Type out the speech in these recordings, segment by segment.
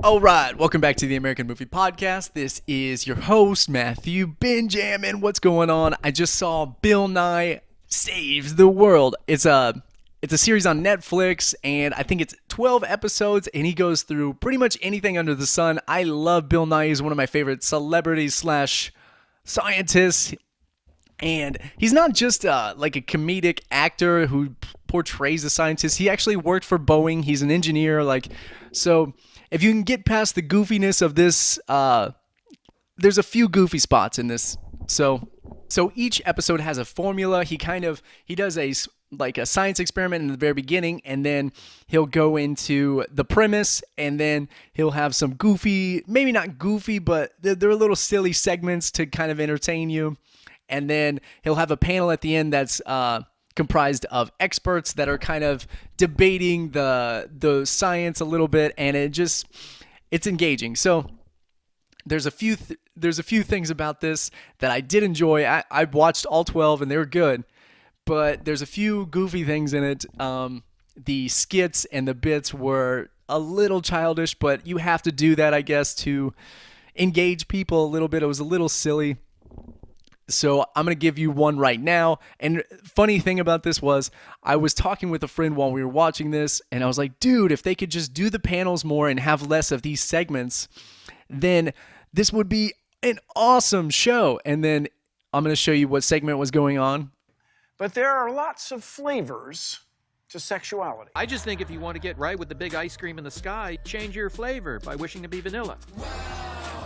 All right, welcome back to the American Movie Podcast. This is your host, Matthew Benjamin. What's going on? I just saw Bill Nye Saves the World. It's a series on Netflix, and I think it's 12 episodes, and he goes through pretty much anything under the sun. I love Bill Nye. He's one of my favorite celebrities slash scientists. And he's not just like a comedic actor who portrays a scientist. He actually worked for Boeing. He's an engineer. So if you can get past the goofiness of this, there's a few goofy spots in this. So each episode has a formula. He does a science experiment in the very beginning, and then he'll go into the premise, and then he'll have some goofy, maybe not goofy, but they're little silly segments to kind of entertain you. And then he'll have a panel at the end that's comprised of experts that are kind of debating the science a little bit, and it's engaging. So there's a few things about this that I did enjoy. I watched all 12 and they were good, but there's a few goofy things in it. The skits and the bits were a little childish, but you have to do that, I guess, to engage people a little bit. It was a little silly. So I'm going to give you one right now. And funny thing about this was I was talking with a friend while we were watching this, and I was like, dude, if they could just do the panels more and have less of these segments, then this would be an awesome show. And then I'm going to show you what segment was going on. But there are lots of flavors to sexuality. I just think if you want to get right with the big ice cream in the sky, change your flavor by wishing to be vanilla.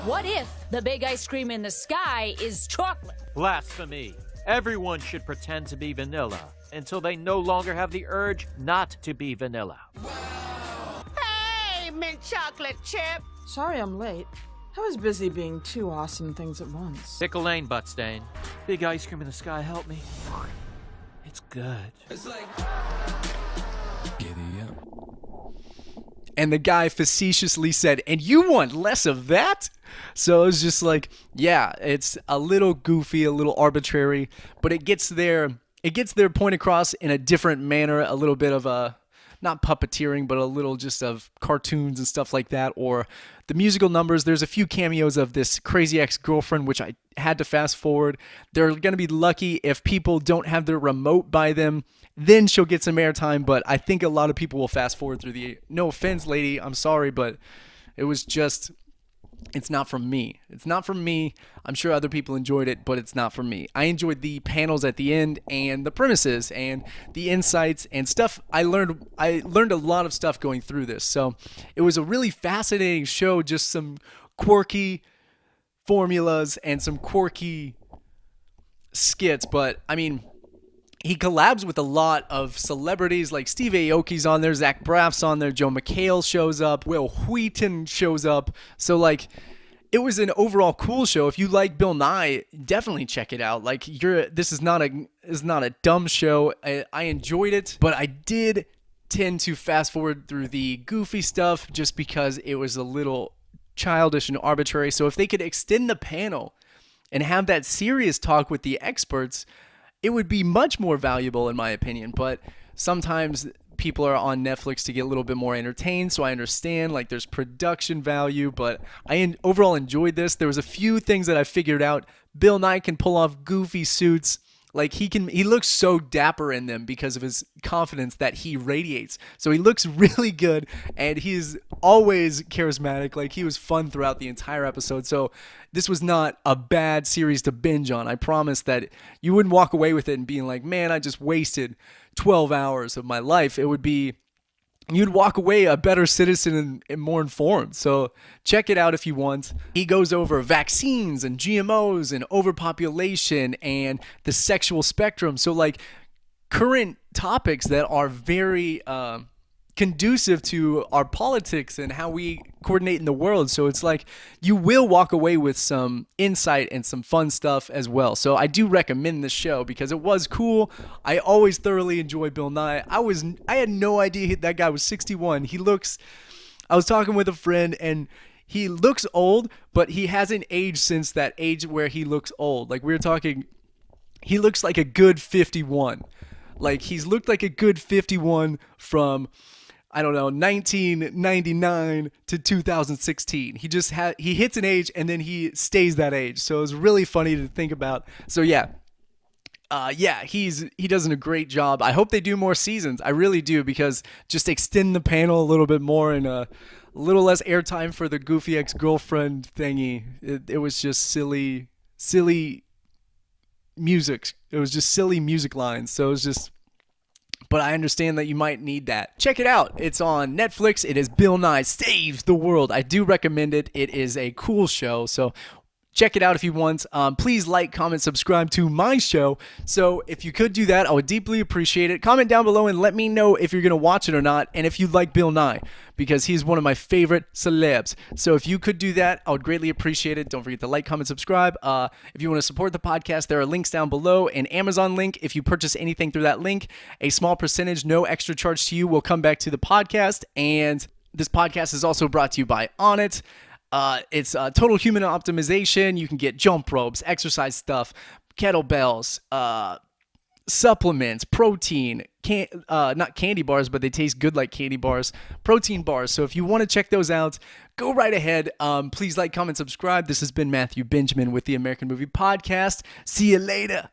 What if the big ice cream in the sky is chocolate? Blasphemy. Everyone should pretend to be vanilla until they no longer have the urge not to be vanilla. Hey, mint chocolate chip. Sorry I'm late. I was busy being two awesome things at once. Pickle Lane, Buttstain. Big ice cream in the sky, help me. It's good. It's like giddy up. And the guy facetiously said, and you want less of that? So it was just like, yeah, it's a little goofy, a little arbitrary, but it gets their point across in a different manner, a little bit of a, not puppeteering, but a little just of cartoons and stuff like that, or the musical numbers. There's a few cameos of this crazy ex-girlfriend, which I had to fast forward. They're going to be lucky if people don't have their remote by them. Then she'll get some airtime, but I think a lot of people will fast forward through no offense, lady, I'm sorry, but it was just, it's not from me. It's not from me. I'm sure other people enjoyed it, but it's not from me. I enjoyed the panels at the end and the premises and the insights and stuff. I learned a lot of stuff going through this. So it was a really fascinating show, just some quirky formulas and some quirky skits, but I mean, he collabs with a lot of celebrities, like Steve Aoki's on there, Zach Braff's on there, Joe McHale shows up, Will Wheaton shows up. So it was an overall cool show. If you like Bill Nye, definitely check it out. This is not a dumb show. I enjoyed it, but I did tend to fast forward through the goofy stuff just because it was a little childish and arbitrary. So if they could extend the panel and have that serious talk with the experts, it would be much more valuable in my opinion. But sometimes people are on Netflix to get a little bit more entertained, so I understand there's production value, but I overall enjoyed this. There was a few things that I figured out. Bill Nye can pull off goofy suits. He looks so dapper in them because of his confidence that he radiates. So he looks really good, and he's always charismatic. He was fun throughout the entire episode. So this was not a bad series to binge on. I promise that you wouldn't walk away with it and being like, man, I just wasted 12 hours of my life. It would be, you'd walk away a better citizen and more informed. So check it out if you want. He goes over vaccines and GMOs and overpopulation and the sexual spectrum. So current topics that are very conducive to our politics and how we coordinate in the world. So it's you will walk away with some insight and some fun stuff as well. So I do recommend this show because it was cool. I always thoroughly enjoy Bill Nye. I had no idea that guy was 61. I was talking with a friend and he looks old, but he hasn't aged since that age where he looks old. We were talking, he looks like a good 51. He's looked like a good 51 from I don't know, 1999 to 2016. He hits an age and then he stays that age. So it was really funny to think about. So yeah. He does a great job. I hope they do more seasons. I really do, because just extend the panel a little bit more and a little less airtime for the goofy ex-girlfriend thingy. It was just silly music. It was just silly music lines. So it was just. But I understand that you might need that. Check it out. It's on Netflix. It is Bill Nye Saves the World. I do recommend it. It is a cool show. So check it out if you want. Please like, comment, subscribe to my show. So if you could do that, I would deeply appreciate it. Comment down below and let me know if you're going to watch it or not, and if you like Bill Nye, because he's one of my favorite celebs. So if you could do that, I would greatly appreciate it. Don't forget to like, comment, subscribe. If you want to support the podcast, there are links down below. An Amazon link. If you purchase anything through that link, a small percentage, no extra charge to you, will come back to the podcast. And this podcast is also brought to you by Onnit. It's total human optimization. You can get jump ropes, exercise stuff, kettlebells, supplements, protein, not candy bars, but they taste good like candy bars, protein bars. So if you want to check those out, go right ahead. Please like, comment, subscribe. This has been Matthew Benjamin with the American Movie Podcast. See you later.